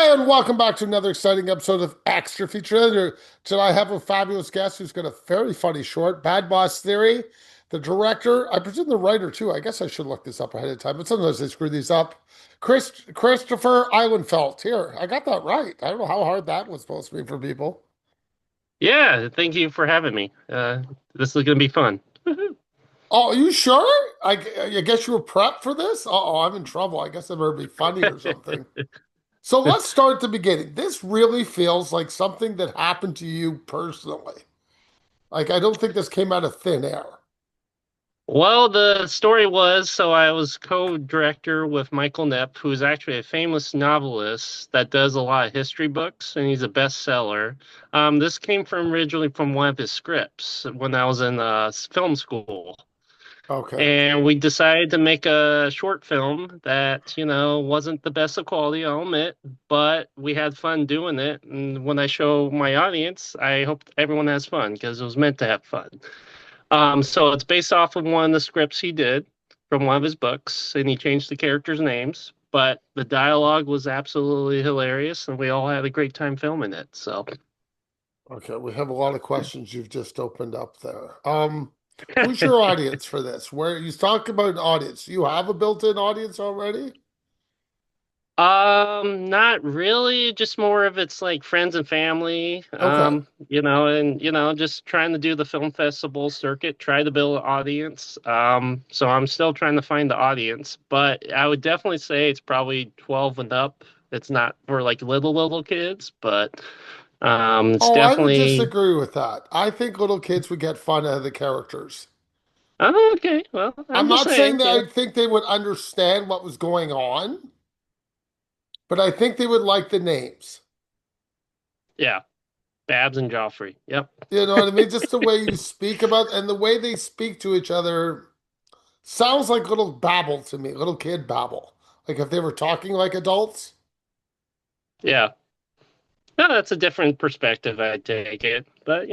Hey, and welcome back to another exciting episode of Extra Feature. Today I have a fabulous guest who's got a very funny short, Bad Boss Theory. The director, I presume the writer too. I guess I should look this up ahead of time, but sometimes I screw these up. Christopher Ihlenfeldt. Here, I got that right. I don't know how hard that was supposed to be for people. Yeah, thank you for having me. This is going to be fun. Oh, are you sure? I guess you were prepped for this? Uh-oh, I'm in trouble. I guess I better be funny or something. So let's start at the beginning. This really feels like something that happened to you personally. Like, I don't think this came out of thin air. Well, the story was so I was co-director with Michael Knepp, who's actually a famous novelist that does a lot of history books, and he's a bestseller. This came from originally from one of his scripts when I was in film school. Okay. And we decided to make a short film that, wasn't the best of quality, I'll admit, but we had fun doing it. And when I show my audience, I hope everyone has fun because it was meant to have fun. So it's based off of one of the scripts he did from one of his books, and he changed the characters' names, but the dialogue was absolutely hilarious, and we all had a great time filming it. So, Okay. We have a lot of questions you've just opened up there. Who's your audience for this? Where you talk about an audience. You have a built-in audience already? not really, just more of it's like friends and family, Okay. just trying to do the film festival circuit, try to build an audience. So I'm still trying to find the audience, but I would definitely say it's probably 12 and up. It's not for like little kids, but it's Oh, I would definitely. disagree with that. I think little kids would get fun out of the characters. Oh, okay. Well, I'm I'm just not saying saying, that I think they would understand what was going on, but I think they would like the names. yeah, Babs and Joffrey. Yep. You know what I mean? Just the way you speak about and the way they speak to each other sounds like little babble to me, little kid babble. Like if they were talking like adults. Yeah. No, that's a different perspective, I take it. But,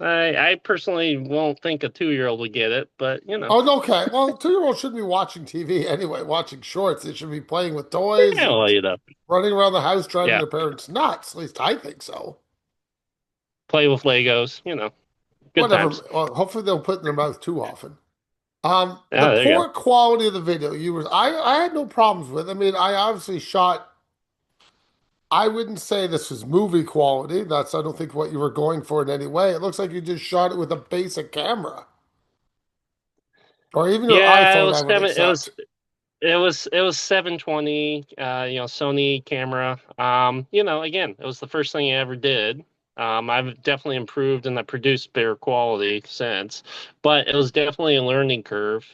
I personally won't think a 2-year-old would get it, but, Oh, no, okay. Well, 2-year-olds shouldn't be watching TV anyway, watching shorts. They should be playing with toys yeah, and well, running around the house driving yeah, their parents nuts. At least I think so. play with Legos, good Whatever. times. Well, hopefully they don't put it in their mouth too often. The Yeah, there you poor go. quality of the video, I had no problems with. I mean, I obviously shot. I wouldn't say this was movie quality. I don't think what you were going for in any way. It looks like you just shot it with a basic camera. Or even your Yeah, it iPhone, I was would seven. accept. It was 720. Sony camera. Again, it was the first thing I ever did. I've definitely improved and I produced better quality since, but it was definitely a learning curve.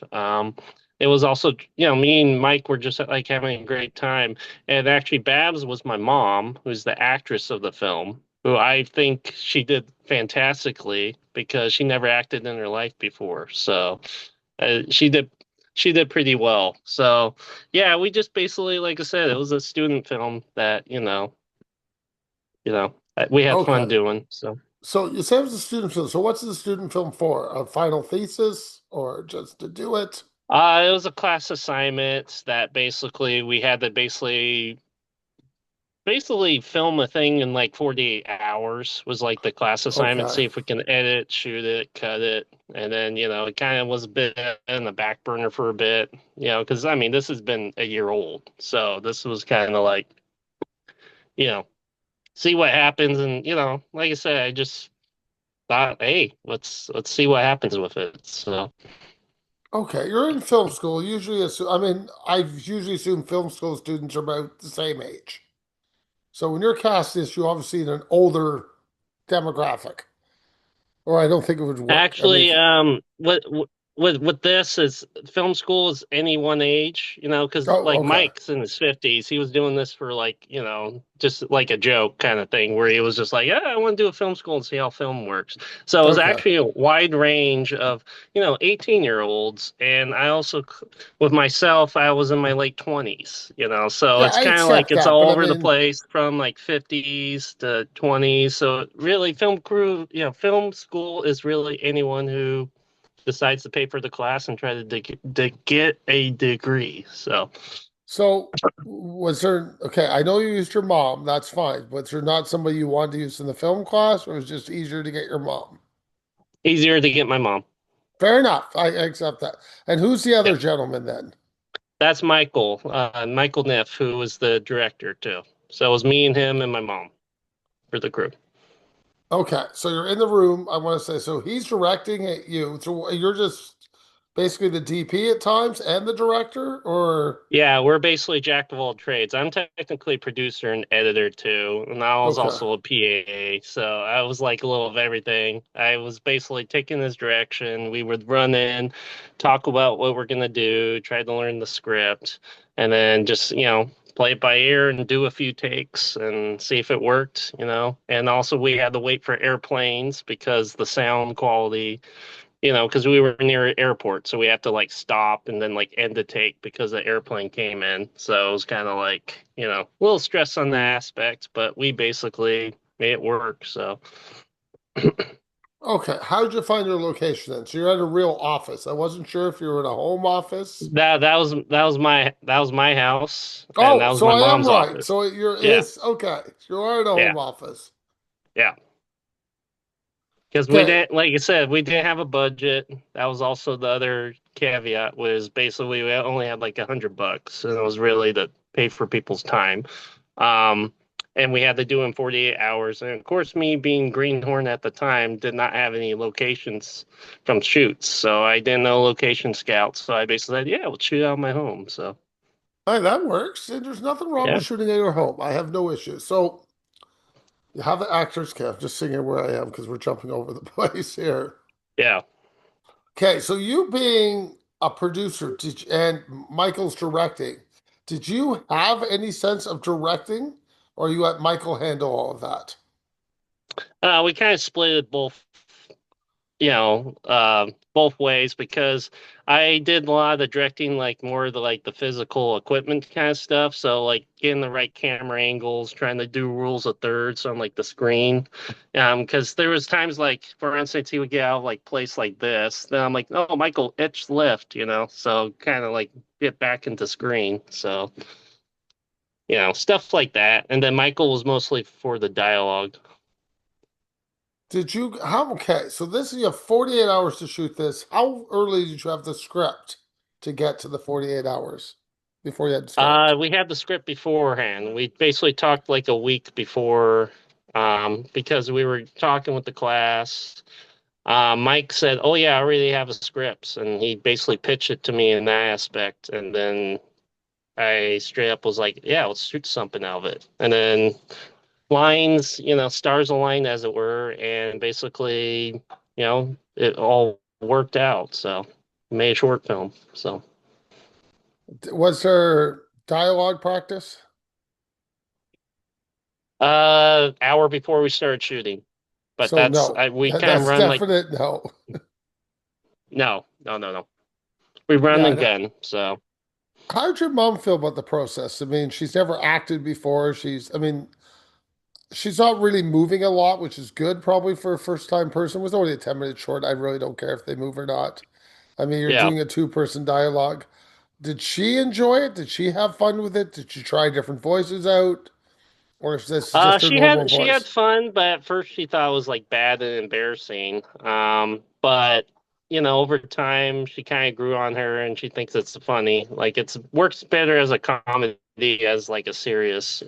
It was also, me and Mike were just like having a great time. And actually, Babs was my mom, who's the actress of the film, who I think she did fantastically because she never acted in her life before. So she did pretty well. So yeah, we just basically, like I said, it was a student film that we had fun Okay. doing. So So you say it was a student film. So what's the student film for? A final thesis or just to do it? it was a class assignment that basically we had to basically film a thing in like 48 hours was like the class assignment. Okay. See if we can edit, shoot it, cut it, and then it kind of was a bit in the back burner for a bit, because I mean this has been a year old, so this was kind of like you know see what happens. And like I said, I just thought, hey, let's see what happens with it. So Okay. You're in film school. Usually, I mean, I've usually assumed film school students are about the same age. So when you're cast this, you obviously in an older demographic, or I don't think it would work. I mean, actually, with this is film school is any one age, because oh, like okay. Mike's in his 50s, he was doing this for like, just like a joke kind of thing where he was just like, yeah, I want to do a film school and see how film works. So it was Okay. actually a wide range of, 18-year-olds. And I also, with myself, I was in my late 20s, so Yeah, it's I kind of like accept it's that, all but I over the mean, place from like 50s to 20s. So really, film school is really anyone who decides to pay for the class and try to get a degree. So, So was there, okay, I know you used your mom, that's fine. Was there not somebody you wanted to use in the film class, or was it just easier to get your mom? Easier to get my mom. Fair enough. I accept that. And who's the Yeah. other gentleman then? That's Michael Neff, who was the director too. So it was me and him and my mom for the crew. Okay, so you're in the room. I want to say, so he's directing at you. So you're just basically the DP at times and the director, or Yeah, we're basically jack of all trades. I'm technically producer and editor too, and I was okay. also a PA, so I was like a little of everything. I was basically taking his direction. We would run in, talk about what we're gonna do, try to learn the script, and then just, play it by ear and do a few takes and see if it worked, And also we had to wait for airplanes because the sound quality because we were near an airport, so we have to like stop and then like end the take because the airplane came in. So it was kind of like, a little stress on the aspect, but we basically made it work. So Okay, how did you find your location then? So you're at a real office. I wasn't sure if you were in a home office. that was my house and that Oh, was so my I am mom's right. office. So you're Yeah, is okay. You are in a yeah, home office. yeah. Because we Okay. didn't, like I said, we didn't have a budget. That was also the other caveat was basically we only had like $100, and it was really to pay for people's time. Um, and we had to do in 48 hours. And of course, me being Greenhorn at the time did not have any locations from shoots, so I didn't know location scouts. So I basically said, "Yeah, we'll shoot out of my home." So Hey, that works. And there's nothing wrong yeah, with shooting at your home. I have no issue. So you have the actors cast. Just singing where I am because we're jumping over the place here. yeah. Okay, so you being a producer and Michael's directing, did you have any sense of directing, or you let Michael handle all of that? We kind of split it both ways because I did a lot of the directing, like more of the like the physical equipment kind of stuff. So like getting the right camera angles, trying to do rules of thirds on like the screen. Because there was times like, for instance, he would get out of like place like this. Then I'm like, oh, Michael, itch left. So kind of like get back into screen. So stuff like that. And then Michael was mostly for the dialogue. Did you, how, okay, so this, you have 48 hours to shoot this. How early did you have the script to get to the 48 hours before you had to start? We had the script beforehand. We basically talked like a week before, because we were talking with the class. Mike said, "Oh yeah, I already have a script," and he basically pitched it to me in that aspect. And then I straight up was like, "Yeah, let's shoot something out of it." And then lines, stars align as it were, and basically, it all worked out. So made a short film. So Was there dialogue practice? hour before we started shooting. But So no, we kind of that's run like definite no. no, no, no, no. We run Yeah, and gun. So how did your mom feel about the process? I mean, she's never acted before. I mean, she's not really moving a lot, which is good probably for a first time person. It was only a 10-minute short. I really don't care if they move or not. I mean, you're yeah. doing a two-person dialogue. Did she enjoy it? Did she have fun with it? Did she try different voices out? Or is this just her She normal had she had voice? fun, but at first she thought it was like bad and embarrassing. But over time she kind of grew on her, and she thinks it's funny. Like it's works better as a comedy as like a serious,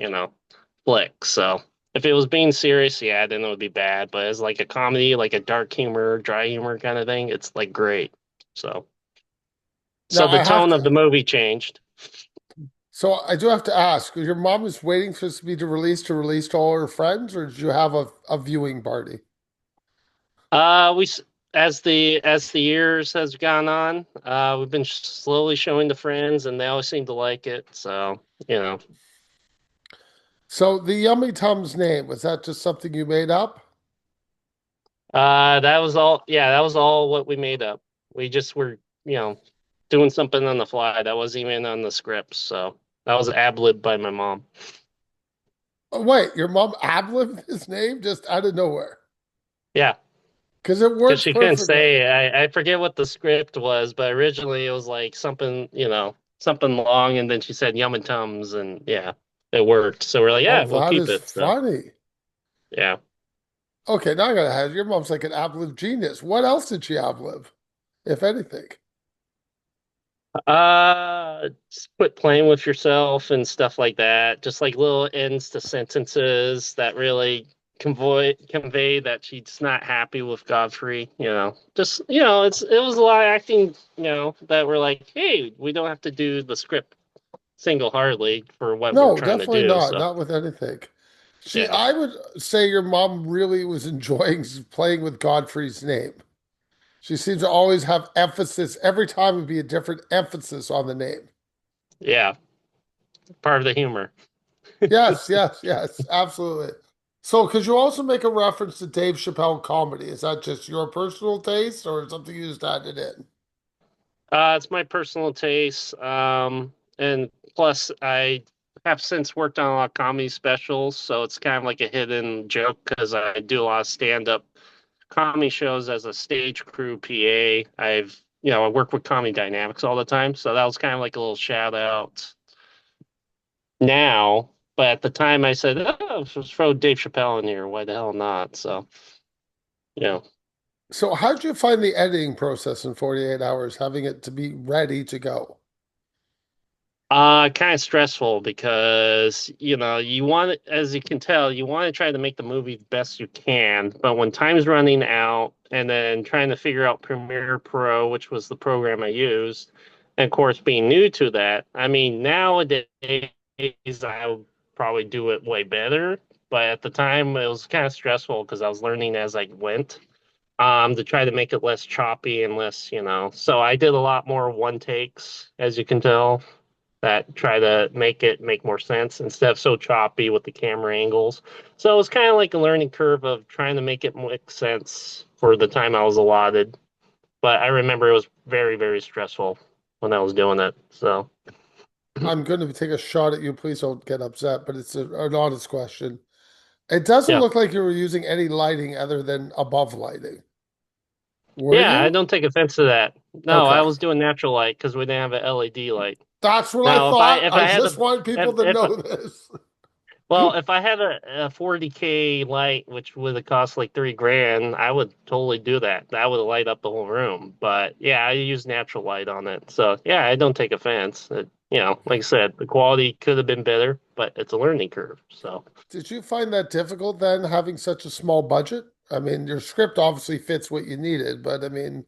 flick. So if it was being serious, yeah, then it would be bad. But as like a comedy, like a dark humor, dry humor kind of thing, it's like great. So Now so the I have tone of to, the movie changed. so I do have to ask, your mom is waiting for this to be to release to all her friends, or did you have a viewing party? We as the years has gone on, we've been slowly showing the friends, and they always seem to like it. So you know, So the Yummy Tums name, was that just something you made up? that was all. Yeah, that was all what we made up. We just were, doing something on the fly. That wasn't even on the script. So that was ad lib by my mom. Oh, wait, your mom ad-libbed his name just out of nowhere Yeah, because it because works she couldn't perfectly. say. I forget what the script was, but originally it was like something, something long, and then she said yum and tums, and yeah, it worked. So we're like, Oh, yeah, we'll that keep is it. So funny. yeah. Okay, now I gotta have your mom's like an ad-lib genius. What else did she ad-lib, if anything? Just quit playing with yourself and stuff like that. Just like little ends to sentences that really convey that she's not happy with Godfrey. Just it was a lot of acting. That we're like, hey, we don't have to do the script single-heartedly for what we're No, trying to definitely do. not. So Not with anything. yeah, I would say your mom really was enjoying playing with Godfrey's name. She seems to always have emphasis. Every time would be a different emphasis on the name. yeah, part of the humor. Yes, yes, yes, absolutely. So, could you also make a reference to Dave Chappelle comedy? Is that just your personal taste or something you just added in? It's my personal taste. And plus I have since worked on a lot of comedy specials, so it's kind of like a hidden joke because I do a lot of stand-up comedy shows as a stage crew PA. I work with Comedy Dynamics all the time, so that was kind of like a little shout out now. But at the time I said, oh, just throw Dave Chappelle in here. Why the hell not? So, you know. So, how did you find the editing process in 48 hours, having it to be ready to go? Kind of stressful because, you want it, as you can tell, you want to try to make the movie the best you can, but when time's running out and then trying to figure out Premiere Pro, which was the program I used, and of course being new to that, I mean, nowadays I would probably do it way better, but at the time it was kind of stressful because I was learning as I went. To try to make it less choppy and less, so I did a lot more one takes, as you can tell, that try to make more sense instead of so choppy with the camera angles. So it was kind of like a learning curve of trying to make it make sense for the time I was allotted. But I remember it was very, very stressful when I was doing it. So I'm going to take a shot at you. Please don't get upset, but it's an honest question. It doesn't yeah. look like you were using any lighting other than above lighting. Were Yeah, I you? don't take offense to that. No, I Okay. was doing natural light because we didn't have an LED light. That's what I Now, if I thought. if I I had just a wanted people to if know this. Well, if I had a 40K light, which would have cost like 3 grand, I would totally do that. That would light up the whole room. But yeah, I use natural light on it. So yeah, I don't take offense. Like I said, the quality could have been better, but it's a learning curve. So Did you find that difficult then, having such a small budget? I mean, your script obviously fits what you needed, but I mean,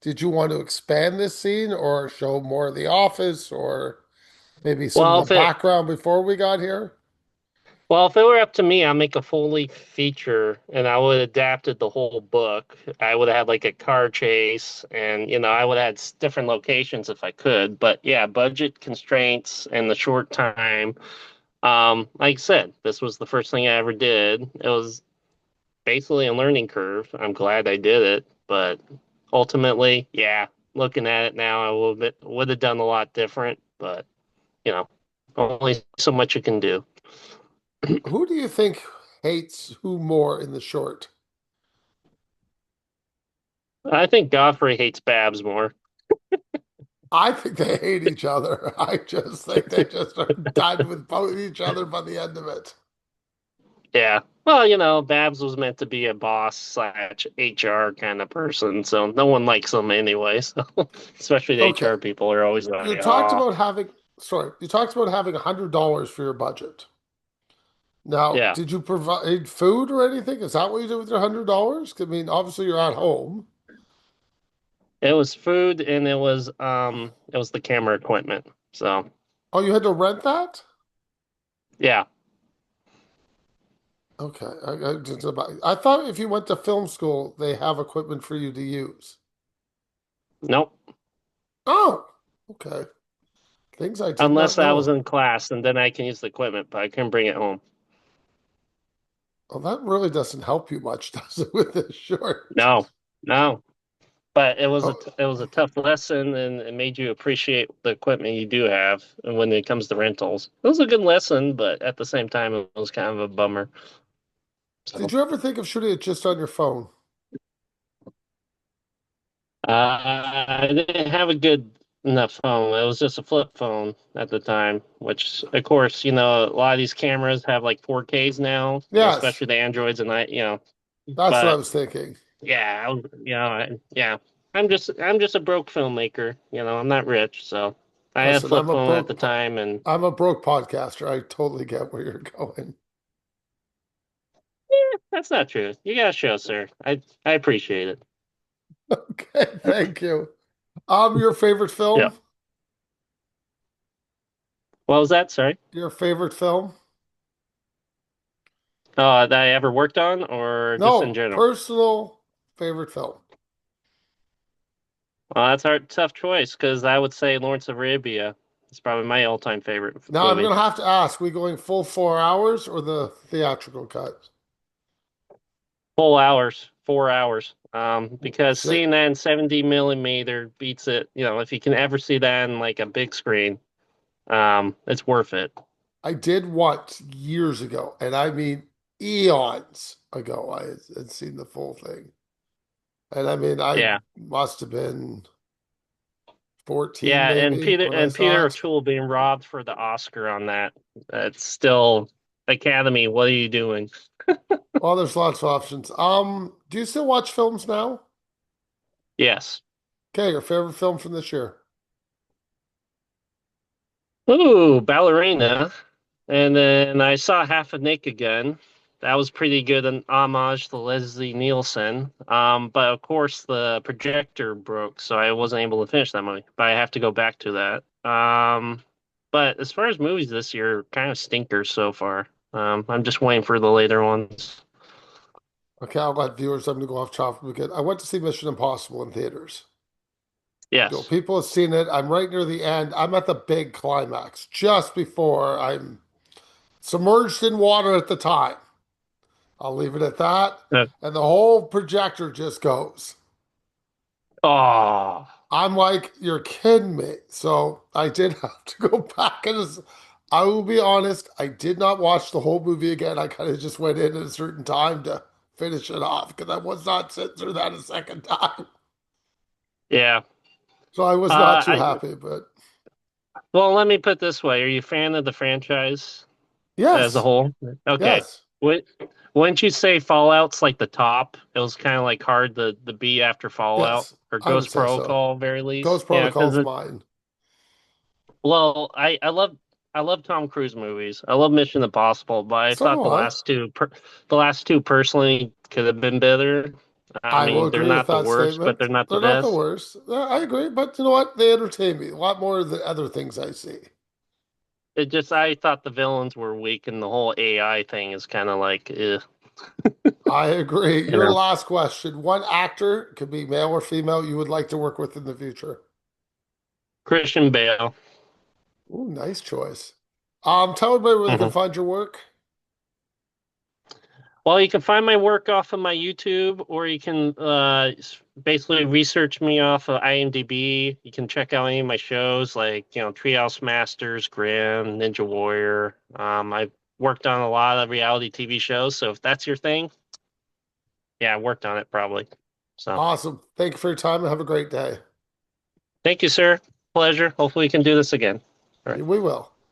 did you want to expand this scene or show more of the office or maybe some of well, the if it background before we got here? well, if it were up to me, I'd make a full length feature and I would have adapted the whole book. I would have had like a car chase and I would have had different locations if I could. But yeah, budget constraints and the short time. Like I said, this was the first thing I ever did. It was basically a learning curve. I'm glad I did it, but ultimately, yeah, looking at it now, I would have done a lot different, but you know, only so much you can do. Who do you think hates who more in the short? I think Godfrey hates Babs more. I think they hate each other. I just think they just are done with both each other by the end of it. Yeah. Well, Babs was meant to be a boss slash HR kind of person, so no one likes him anyway. So, especially the Okay. HR people are always like, You talked oh, about having, sorry, you talked about having $100 for your budget. Now, yeah. did you provide food or anything? Is that what you did with your $100? I mean, obviously you're at home. It was food and it was the camera equipment. So, Oh, you had to rent that? yeah. Okay. I thought if you went to film school, they have equipment for you to use. Nope. Oh, okay. Things I did not Unless I was know. in class and then I can use the equipment, but I couldn't bring it home. Well, that really doesn't help you much, does it, with this short? No. No. But Oh, it was a tough lesson and it made you appreciate the equipment you do have when it comes to rentals. It was a good lesson, but at the same time it was kind of a bummer. did So you ever think of shooting it just on your phone? I didn't have a good the phone. It was just a flip phone at the time, which, of course, a lot of these cameras have like 4Ks now, Yes, especially the Androids, and that's what I but was thinking. yeah, yeah. I'm just a broke filmmaker. I'm not rich, so I had a Listen, flip phone at the time, and I'm a broke podcaster. I totally get where you're going. that's not true. You got a show, sir. I appreciate it. Okay, thank you. Your favorite Yeah. film? What was that? Sorry. Your favorite film? That I ever worked on, or just in No, general? personal favorite film. Well, that's a tough choice because I would say Lawrence of Arabia. It's probably my all-time favorite Now I'm movie. gonna have to ask, we going full 4 hours or the theatrical cut? Full hours, 4 hours. Because Sit. seeing that in 70 millimeter beats it. If you can ever see that in like a big screen, it's worth it. I did once years ago, and I mean eons ago. I had seen the full thing, and I mean I Yeah, must have been 14 yeah, and maybe Peter when I and saw Peter it. O'Toole being robbed for the Oscar on that. That's still Academy. What are you doing? Well, there's lots of options. Do you still watch films now? Yes. Okay, your favorite film from this year? Ooh, Ballerina. And then I saw Half a Nick again. That was pretty good, an homage to Leslie Nielsen. But of course the projector broke, so I wasn't able to finish that movie. But I have to go back to that. But as far as movies this year, kind of stinkers so far. I'm just waiting for the later ones. Okay, I'll let viewers. I'm gonna go off topic again. I went to see Mission Impossible in theaters. Yes. People have seen it. I'm right near the end. I'm at the big climax, just before I'm submerged in water at the time. I'll leave it at that. Uh, And the whole projector just goes. oh, I'm like, you're kidding me. So I did have to go back and I will be honest, I did not watch the whole movie again. I kind of just went in at a certain time to finish it off because I was not sitting through that a second time. yeah. So I was not too happy, but Well, let me put it this way. Are you a fan of the franchise as a yes, whole? Okay. yes, What wouldn't you say Fallout's like the top? It was kind of like hard to beat after Fallout yes, or I would Ghost say so. Protocol, very least. Ghost Yeah, because Protocol's mine. well, I love Tom Cruise movies. I love Mission Impossible, but I So thought do I. the last two personally could have been better. I I will mean, they're agree with not the that worst, but statement. they're not the They're not the best. worst. I agree, but you know what? They entertain me a lot more than other things I see. I thought the villains were weak, and the whole AI thing is kind of like, I agree. you Your know, last question. One actor, could be male or female, you would like to work with in the future. Christian Bale. Ooh, nice choice. Tell everybody where they can Mhm. find your work. Well, you can find my work off of my YouTube, or you can basically research me off of IMDb. You can check out any of my shows, like Treehouse Masters, Grimm, Ninja Warrior. I've worked on a lot of reality TV shows, so if that's your thing, yeah, I worked on it probably. So, Awesome. Thank you for your time and have a great day. thank you, sir. Pleasure. Hopefully, we can do this again. All right. We will.